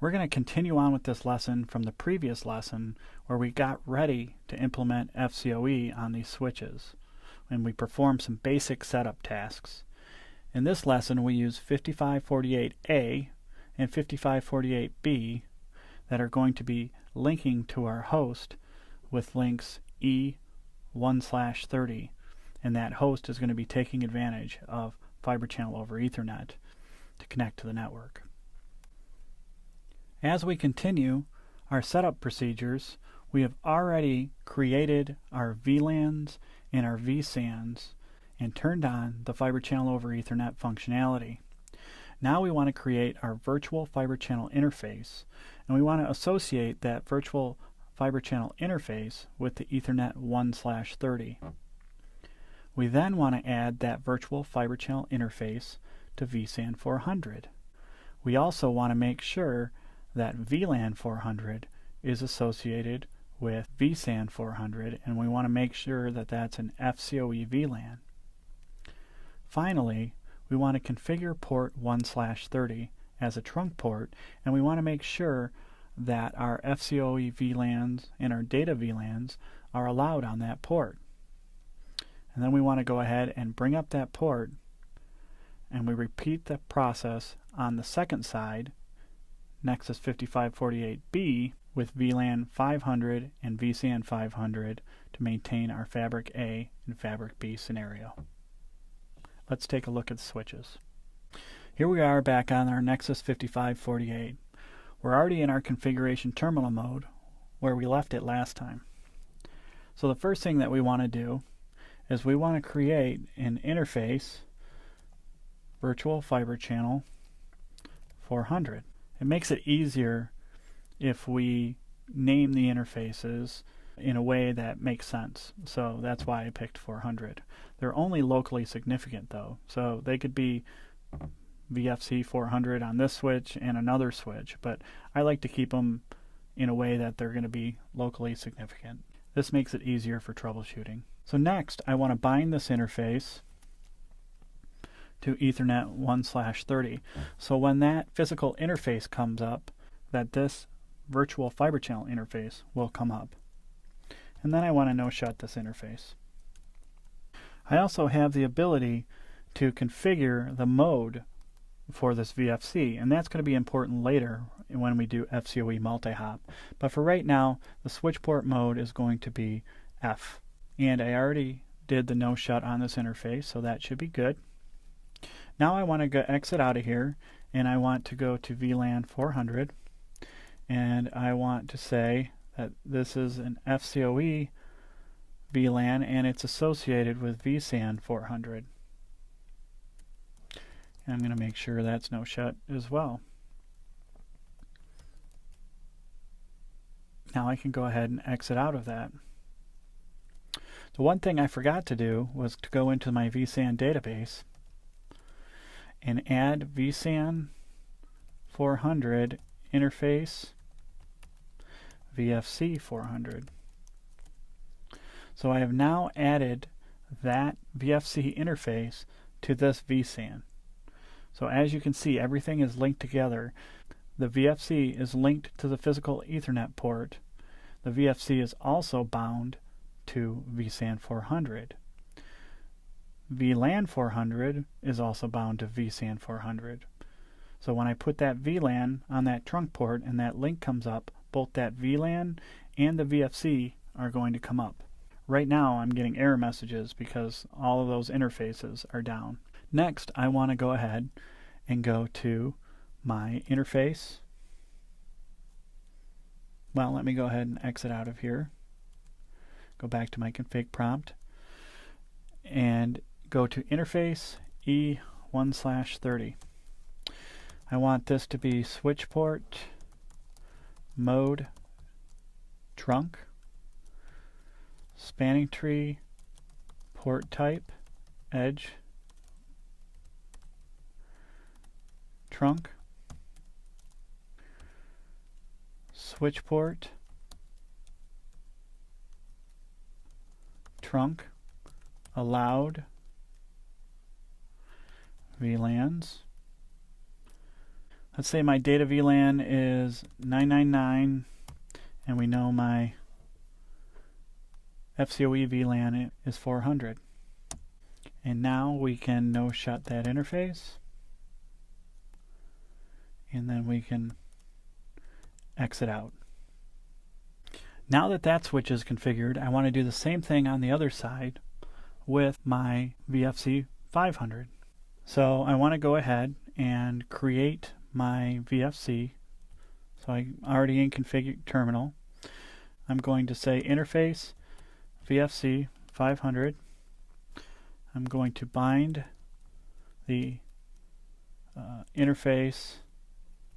We're going to continue on with this lesson from the previous lesson where we got ready to implement FCoE on these switches, and we performed some basic setup tasks. In this lesson we use 5548A and 5548B that are going to be linking to our host with links E1/30, and that host is going to be taking advantage of Fiber Channel over Ethernet to connect to the network. As we continue our setup procedures, we have already created our VLANs and our vSANs and turned on the Fiber Channel over Ethernet functionality. Now we want to create our virtual Fiber Channel interface, and we want to associate that virtual Fiber Channel interface with the Ethernet 1/30. We then want to add that virtual Fiber Channel interface to vSAN 400. We also want to make sure that VLAN 400 is associated with vSAN 400, and we want to make sure that that's an FCoE VLAN. Finally, we want to configure port 1/30 as a trunk port, and we want to make sure that our FCoE VLANs and our data VLANs are allowed on that port. And then we want to go ahead and bring up that port, and we repeat the process on the second side, Nexus 5548B, with VLAN 500 and vSAN 500 to maintain our Fabric A and Fabric B scenario. Let's take a look at the switches. Here we are back on our Nexus 5548. We're already in our configuration terminal mode where we left it last time. So the first thing that we want to do is we want to create an interface, virtual fiber channel 400. It makes it easier if we name the interfaces in a way that makes sense. So that's why I picked 400. They're only locally significant though, so they could be VFC 400 on this switch and another switch, but I like to keep them in a way that they're going to be locally significant. This makes it easier for troubleshooting. So next I want to bind this interface to Ethernet 1/30. So when that physical interface comes up, that this virtual fiber channel interface will come up. And then I want to no-shut this interface. I also have the ability to configure the mode for this VFC, and that's going to be important later when we do FCoE multi-hop. But for right now, the switch port mode is going to be F. And I already did the no-shut on this interface, so that should be good. Now I want to exit out of here, and I want to go to VLAN 400, and I want to say that this is an FCoE VLAN and it's associated with vSAN 400. And I'm going to make sure that's no shut as well. Now I can go ahead and exit out of that. The one thing I forgot to do was to go into my vSAN database and add vSAN 400 interface VFC 400. So I have now added that VFC interface to this vSAN. So as you can see, everything is linked together. The VFC is linked to the physical Ethernet port. The VFC is also bound to vSAN 400. VLAN 400 is also bound to vSAN 400. So when I put that VLAN on that trunk port and that link comes up, both that VLAN and the VFC are going to come up. Right now I'm getting error messages because all of those interfaces are down. Next I want to go ahead and go to my interface. Well, let me go ahead and exit out of here. Go back to my config prompt and go to interface E1/30. I want this to be switch port mode trunk, spanning tree, port type, edge, trunk, switch port, trunk, allowed, VLANs, Let's say my data VLAN is 999 and we know my FCoE VLAN is 400. And now we can no shut that interface, and then we can exit out. Now that that switch is configured, I want to do the same thing on the other side with my VFC 500. So I want to go ahead and create my VFC. So I'm already in config terminal. I'm going to say interface VFC 500. I'm going to bind the interface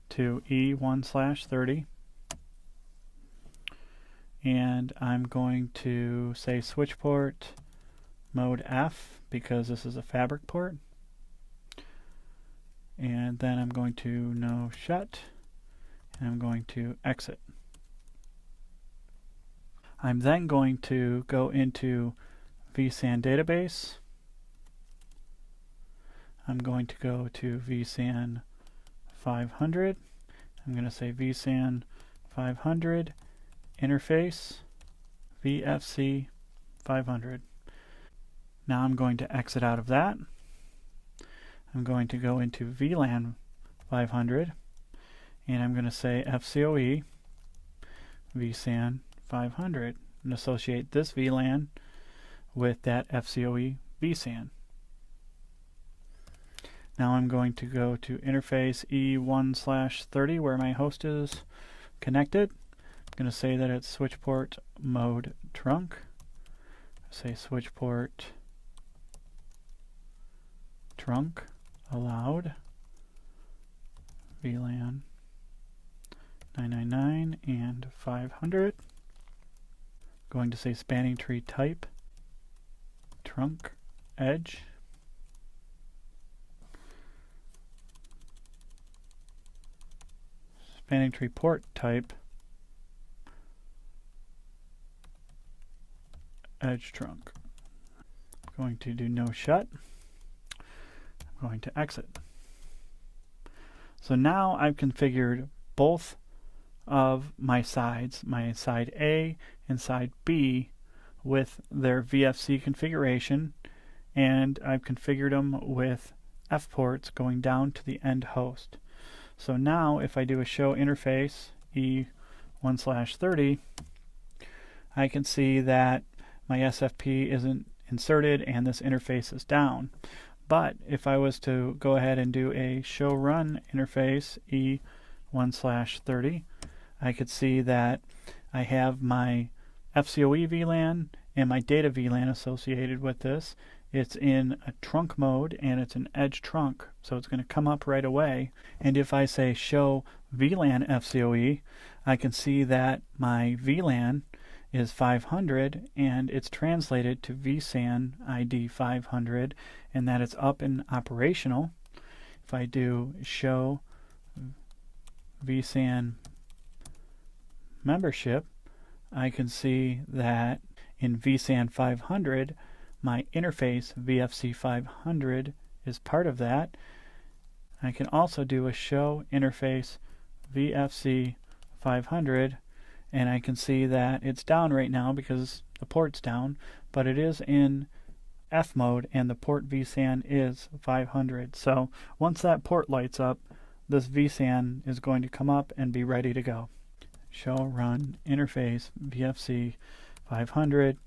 to E1/30, and I'm going to say switch port mode F because this is a fabric port, and then I'm going to no shut, and I'm going to exit. I'm then going to go into vSAN database. I'm going to go to vSAN 500. I'm going to say vSAN 500 interface VFC 500. Now I'm going to exit out of that. I'm going to go into VLAN 500 and I'm going to say FCoE vSAN 500 and associate this VLAN with that FCoE vSAN. Now I'm going to go to interface E1/30 where my host is connected. I'm going to say that it's switch port mode trunk. Say switch port trunk allowed VLAN 999 and 500. Going to say spanning tree type trunk edge. Spanning tree port type edge trunk. I'm going to do no shut. I'm going to exit. So now I've configured both of my sides, my side A and side B, with their VFC configuration, and I've configured them with F ports going down to the end host. So now if I do a show interface E1/30, I can see that my SFP isn't inserted and this interface is down. But if I was to go ahead and do a show run interface E1/30, I could see that I have my FCoE VLAN and my data VLAN associated with this. It's in a trunk mode and it's an edge trunk, so it's going to come up right away. And if I say show VLAN FCoE, I can see that my VLAN is 500 and it's translated to vSAN ID 500 and that it's up and operational. If I do show vSAN membership, I can see that in vSAN 500 my interface VFC 500 is part of that. I can also do a show interface VFC 500 and I can see that it's down right now because the port's down, but it is in F mode and the port vSAN is 500. So once that port lights up, this vSAN is going to come up and be ready to go. Show run interface VFC 500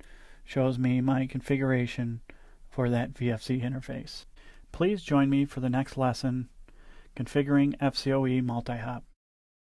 shows me my configuration for that VFC interface. Please join me for the next lesson, Configuring FCoE Multi-Hop.